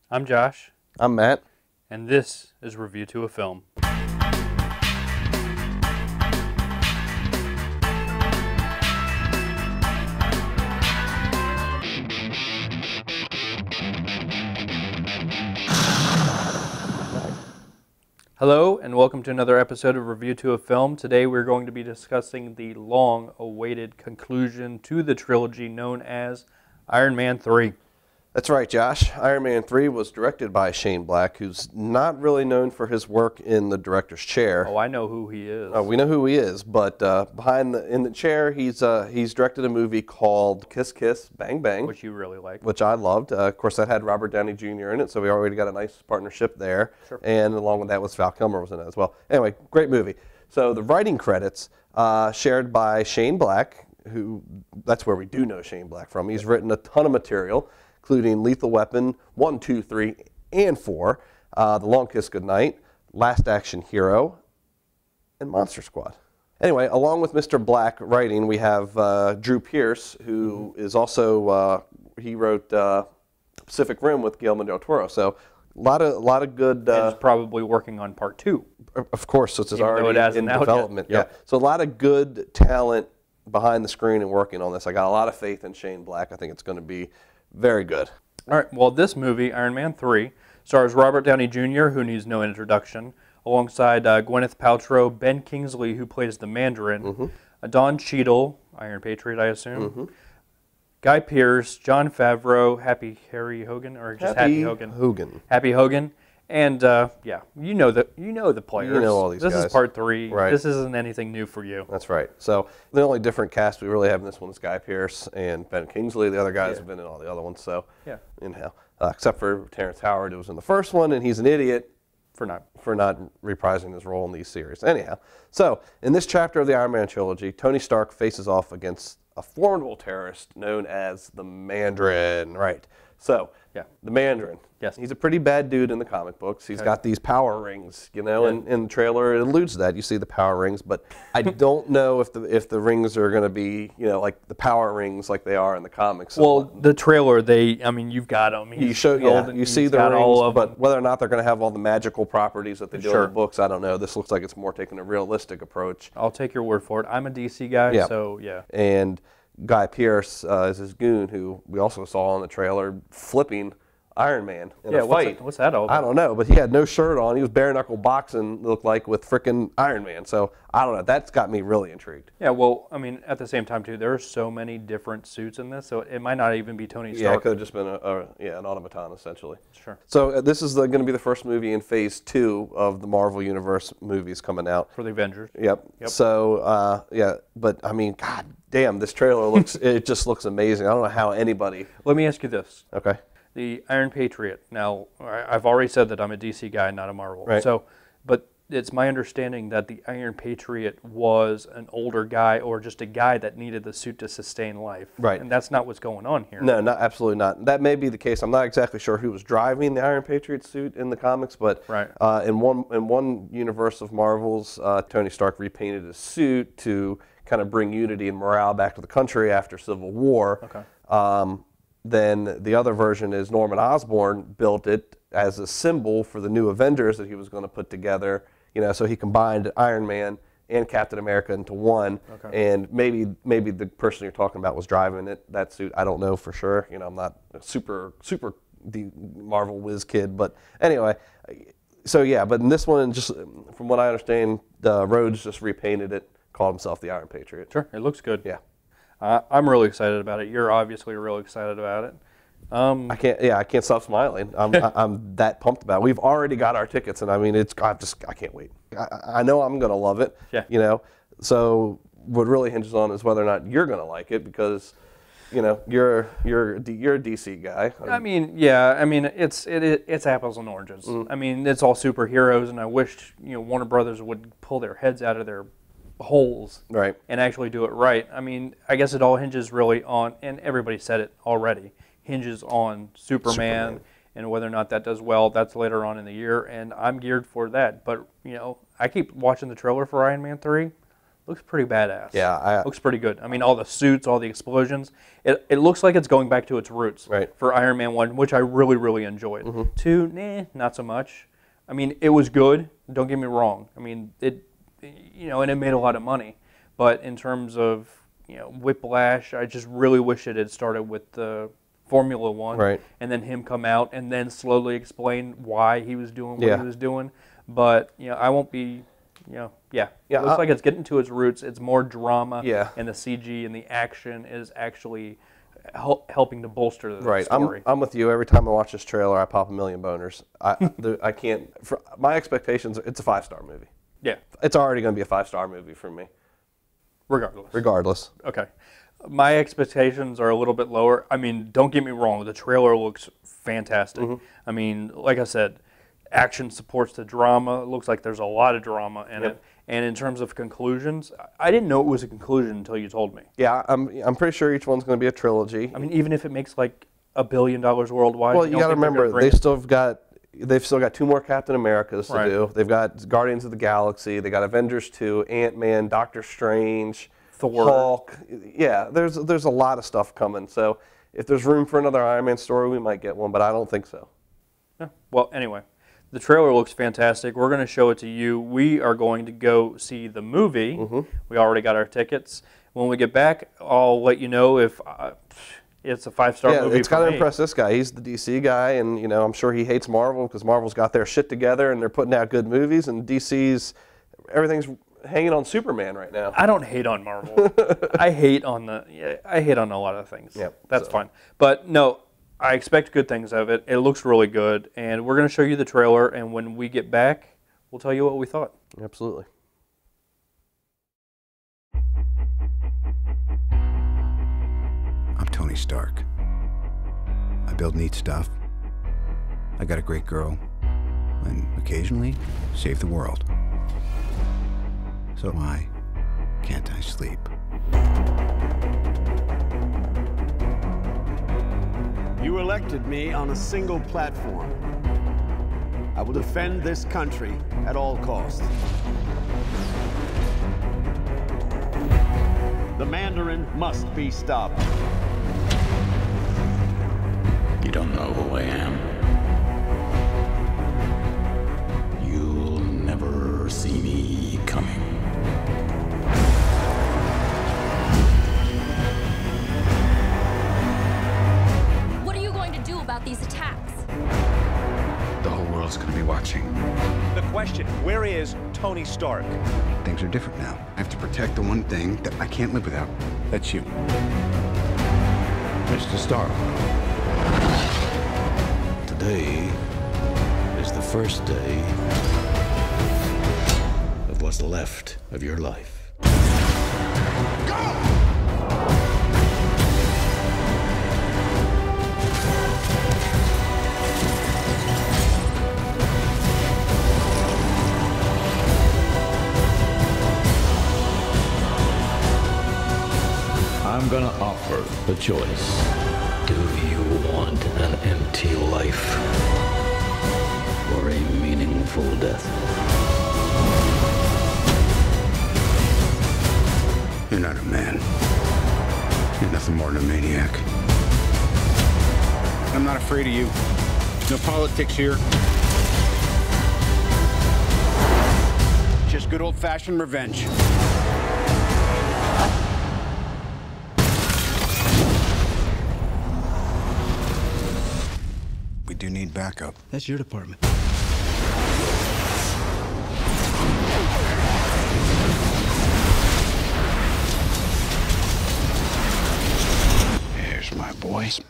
I'm Josh, I'm Matt. and this is Review to a Film. Hello, and welcome to another episode of Review to a Film. Today we're going to be discussing the long-awaited conclusion to the trilogy known as Iron Man 3. That's right, Josh. Iron Man 3 was directed by Shane Black, who's not really known for his work in the director's chair. Oh, I know who he is. We know who he is, but in the chair, he's directed a movie called Kiss Kiss Bang Bang, Which you really like. which I loved. Of course, that had Robert Downey Jr. in it, so we already got a nice partnership there. Sure. And along with that was Val Kilmer was in it as well. Anyway, great movie. So the writing credits shared by Shane Black, that's where we do know Shane Black from. He's written a ton of material, including Lethal Weapon 1, 2, 3, and 4, The Long Kiss Goodnight, Last Action Hero, and Monster Squad. Anyway, along with Mr. Black writing, we have Drew Pearce, who is also, he wrote Pacific Rim with Guillermo del Toro. So a lot of good... And he's probably working on part 2. Of course, so it's Even though it already hasn't in out yet. development. Yep. Yeah. So a lot of good talent behind the screen and working on this. I got a lot of faith in Shane Black. I think it's going to be very good. All right, well, this movie, Iron Man 3, stars Robert Downey Jr., who needs no introduction, alongside Gwyneth Paltrow, Ben Kingsley, who plays the Mandarin, Don Cheadle, Iron Patriot, I assume, Guy Pearce, Jon Favreau, Harry Hogan, or just Happy Hogan? Happy Hogan. And yeah, you know the players. You know all these guys. This is part 3. Right. This isn't anything new for you. That's right. So the only different cast we really have in this one is Guy Pearce and Ben Kingsley. The other guys have been in all the other ones. So yeah, anyhow, except for Terrence Howard, who was in the first one, and he's an idiot for not reprising his role in these series. Anyhow, so in this chapter of the Iron Man trilogy, Tony Stark faces off against a formidable terrorist known as the Mandarin. Right. So yeah, the Mandarin. Yes. He's a pretty bad dude in the comic books. He's got these power rings, you know, and in the trailer it alludes to that. You see the power rings, but I don't know if the rings are going to be, you know, like the power rings like they are in the comics. Well, the trailer, you've got them. You see the rings, all of but them. whether or not they're going to have all the magical properties that they do in the books, I don't know. This looks like it's more taking a realistic approach. I'll take your word for it. I'm a DC guy, so yeah. And Guy Pearce is his goon, who we also saw in the trailer flipping Iron Man in a fight. What's that all about? I don't know, but he had no shirt on. He was bare knuckle boxing, looked like, with frickin' Iron Man. So I don't know. That's got me really intrigued. Yeah, well, I mean, at the same time too, there are so many different suits in this, so it might not even be Tony Stark. Yeah, it could have just been an automaton essentially. Sure. So this is going to be the first movie in Phase 2 of the Marvel Universe movies coming out For the Avengers. Yep. So yeah, but I mean, god damn, this trailer it just looks amazing. I don't know how anybody. Let me ask you this. Okay. The Iron Patriot. Now, I've already said that I'm a DC guy, not a Marvel. Right. So, but it's my understanding that the Iron Patriot was an older guy or just a guy that needed the suit to sustain life. Right. And that's not what's going on here. No, absolutely not. That may be the case. I'm not exactly sure who was driving the Iron Patriot suit in the comics, but in one universe of Marvel's, Tony Stark repainted his suit to kind of bring unity and morale back to the country after Civil War. Okay. Then the other version is Norman Osborn built it as a symbol for the new Avengers that he was going to put together. You know, so he combined Iron Man and Captain America into one. Okay. And maybe the person you're talking about was driving that suit. I don't know for sure. You know, I'm not a super the Marvel whiz kid, but anyway. So yeah, but in this one, just from what I understand, Rhodes just repainted it, called himself the Iron Patriot. Sure, it looks good. Yeah. I'm really excited about it. You're obviously really excited about it. I can't stop smiling. I'm that pumped about it. We've already got our tickets, and I mean, I can't wait. I know I'm going to love it. Yeah. You know, so what really hinges on is whether or not you're going to like it, because, you know, you're a DC guy. I mean, yeah. I mean, it's apples and oranges. I mean, it's all superheroes, and I wish, you know, Warner Brothers would pull their heads out of their holes and actually do it right. I mean, I guess it all hinges really on, and everybody said it already, hinges on Superman and whether or not that does well. That's later on in the year, and I'm geared for that. But, you know, I keep watching the trailer for Iron Man 3. looks pretty badass. Yeah, looks pretty good. I mean, all the suits, all the explosions. It looks like it's going back to its roots. Right. For Iron Man 1, which I really enjoyed. 2, not so much. I mean, it was good. Don't get me wrong. I mean, and it made a lot of money. But in terms of Whiplash, I just really wish it had started with the Formula One, right, and then him come out and then slowly explain why he was doing what he was doing. But I won't be, it looks like it's getting to its roots. It's more drama, and the CG and the action is actually helping to bolster the story. I'm with you. Every time I watch this trailer, I pop a million boners. I can't. My expectations, it's a 5-star movie. Yeah, it's already going to be a 5-star movie for me. Regardless. Okay. My expectations are a little bit lower. I mean, don't get me wrong. The trailer looks fantastic. I mean, like I said, action supports the drama. It looks like there's a lot of drama in it. And in terms of conclusions, I didn't know it was a conclusion until you told me. Yeah, I'm pretty sure each one's going to be a trilogy. I mean, even if it makes like $1 billion worldwide. Well, you got to remember, they've still got 2 more Captain Americas to do. They've got Guardians of the Galaxy. They got Avengers 2, Ant-Man, Doctor Strange, Thor, Hulk. Yeah, there's a lot of stuff coming. So if there's room for another Iron Man story, we might get one, but I don't think so. Yeah. Well, anyway, the trailer looks fantastic. We're going to show it to you. We are going to go see the movie. We already got our tickets. When we get back, I'll let you know if it's a 5-star movie. It's got to impress this guy. He's the DC guy, and I'm sure he hates Marvel because Marvel's got their shit together and they're putting out good movies, and everything's hanging on Superman right now. I don't hate on Marvel. I hate on a lot of things. That's fine. But no, I expect good things of it. It looks really good, and we're going to show you the trailer, and when we get back, we'll tell you what we thought. Absolutely. I'm Tony Stark. I build neat stuff. I got a great girl, and occasionally save the world. So why can't I sleep? You elected me on a single platform. I will defend this country at all costs. The Mandarin must be stopped. You don't know who I am. You'll never see me coming. What are you going to do about these attacks? The whole world's gonna be watching. The question, where is Tony Stark? Things are different now. I have to protect the one thing that I can't live without. That's you. Mr. Stark. Today is the first day of what's left of your life. I'm gonna offer a choice. Do you want an empty life or a meaningful death? You're not a man. You're nothing more than a maniac. I'm not afraid of you. No politics here. Just good old-fashioned revenge. We do need backup. That's your department. Here's my boys.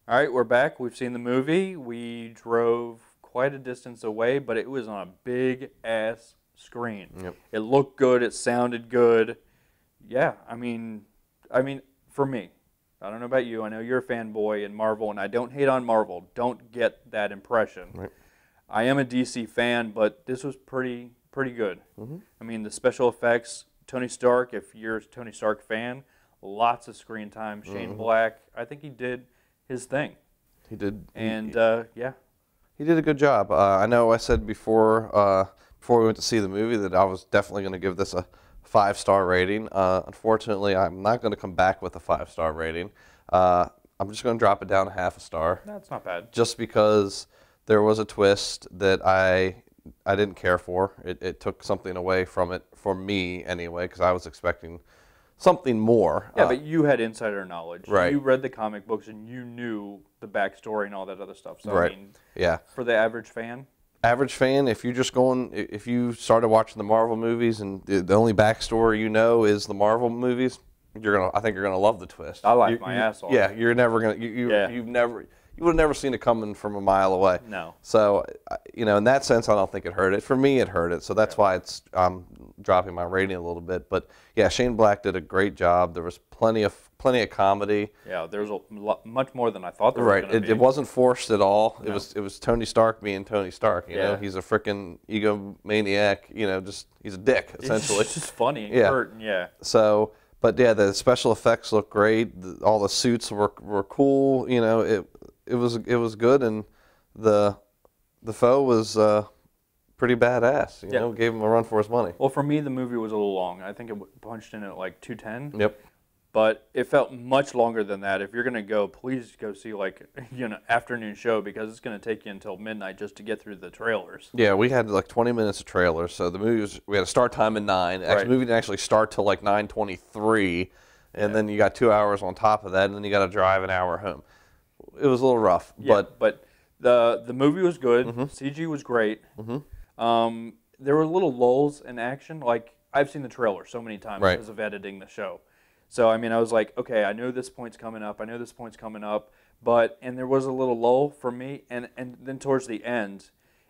All right, we're back. We've seen the movie. We drove quite a distance away, but it was on a big-ass screen. Yep. It looked good. It sounded good. Yeah, I mean, for me, I don't know about you. I know you're a fanboy in Marvel, and I don't hate on Marvel. Don't get that impression. Right. I am a DC fan, but this was pretty good. I mean, the special effects, Tony Stark, if you're a Tony Stark fan, lots of screen time. Shane Black, I think he did his thing. He did. And, yeah. He did a good job. I know I said before we went to see the movie that I was definitely going to give this a 5-star rating. Unfortunately, I'm not going to come back with a 5-star rating. I'm just going to drop it down to half a star. That's not bad. Just because there was a twist that I didn't care for. It took something away from it, for me anyway, because I was expecting something more. Yeah, but you had insider knowledge. Right. You read the comic books and you knew the backstory and all that other stuff. So, right. I mean, yeah. For the average fan? Average fan, if you started watching the Marvel movies and the only backstory you know is the Marvel movies, I think you're gonna love the twist. I laughed my ass off. Yeah, you're never gonna, you would have never seen it coming from a mile away. No. So, in that sense, I don't think it hurt it. For me, it hurt it. So that's why I'm dropping my rating a little bit. But yeah, Shane Black did a great job. There was plenty of comedy. Yeah, there's much more than I thought there was going to be. It wasn't forced at all. No. It was Tony Stark being Tony Stark. You know, Yeah. he's a freaking egomaniac. Just he's a dick essentially. It's just funny. And Yeah. hurt, yeah. So, but yeah, the special effects look great. All the suits were cool. It was good, and the foe was pretty badass. You know, gave him a run for his money. Well, for me, the movie was a little long. I think it punched in at like 2:10. Yep. But it felt much longer than that. If you're going to go, please go see afternoon show, because it's going to take you until midnight just to get through the trailers. Yeah, we had like 20 minutes of trailers. So the movie we had a start time at 9. The movie didn't actually start till like 9:23, and then you got 2 hours on top of that, and then you got to drive an hour home. It was a little rough, Yeah, but the movie was good. CG was great. There were little lulls in action. Like, I've seen the trailer so many times because of editing the show. So, I mean, I was like, okay, I know this point's coming up. And there was a little lull for me. And then towards the end,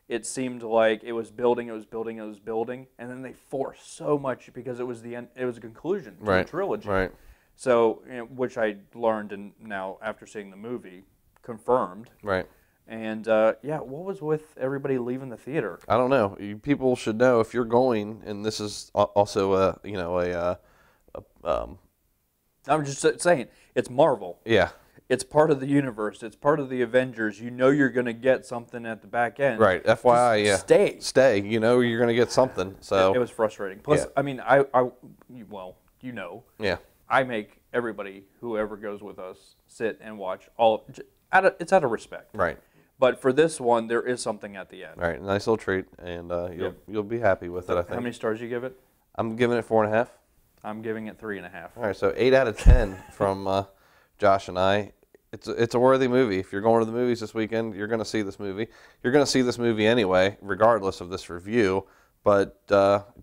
it seemed like it was building. And then they forced so much because it was the end. It was a conclusion to the trilogy. Right. So, which I learned, and now after seeing the movie, confirmed. Right. And what was with everybody leaving the theater? I don't know. People should know if you're going, and this is also I'm just saying, it's Marvel. Yeah. It's part of the universe. It's part of the Avengers. You know you're going to get something at the back end. Right. FYI, just yeah. Stay. You know you're going to get something. So it was frustrating. Plus, I mean, Yeah. I make everybody, whoever goes with us, sit and watch it's out of respect. Right. But for this one, there is something at the end. Right. Nice little treat, and you'll be happy with it, I think. How many stars you give it? I'm giving it 4.5. I'm giving it 3.5. All right, so 8 out of 10 from Josh and I. It's a worthy movie. If you're going to the movies this weekend, you're going to see this movie. You're going to see this movie anyway, regardless of this review. But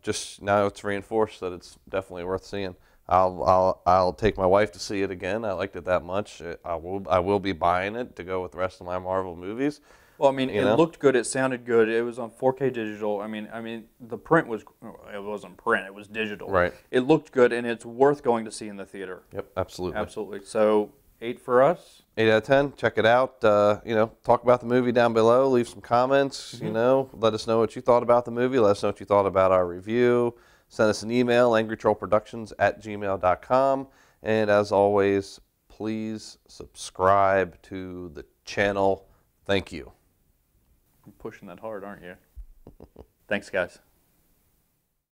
just now it's reinforced that it's definitely worth seeing. I'll take my wife to see it again. I liked it that much. I will be buying it to go with the rest of my Marvel movies. Well, I mean, it looked good. It sounded good. It was on 4K digital. I mean, the print was, it wasn't print. It was digital. Right. It looked good, and it's worth going to see in the theater. Yep, absolutely. Absolutely. So 8 for us. 8 out of 10. Check it out. Talk about the movie down below. Leave some comments. Let us know what you thought about the movie. Let us know what you thought about our review. Send us an email, angrytrollproductions@gmail.com. And as always, please subscribe to the channel. Thank you. You're pushing that hard, aren't you? Thanks, guys.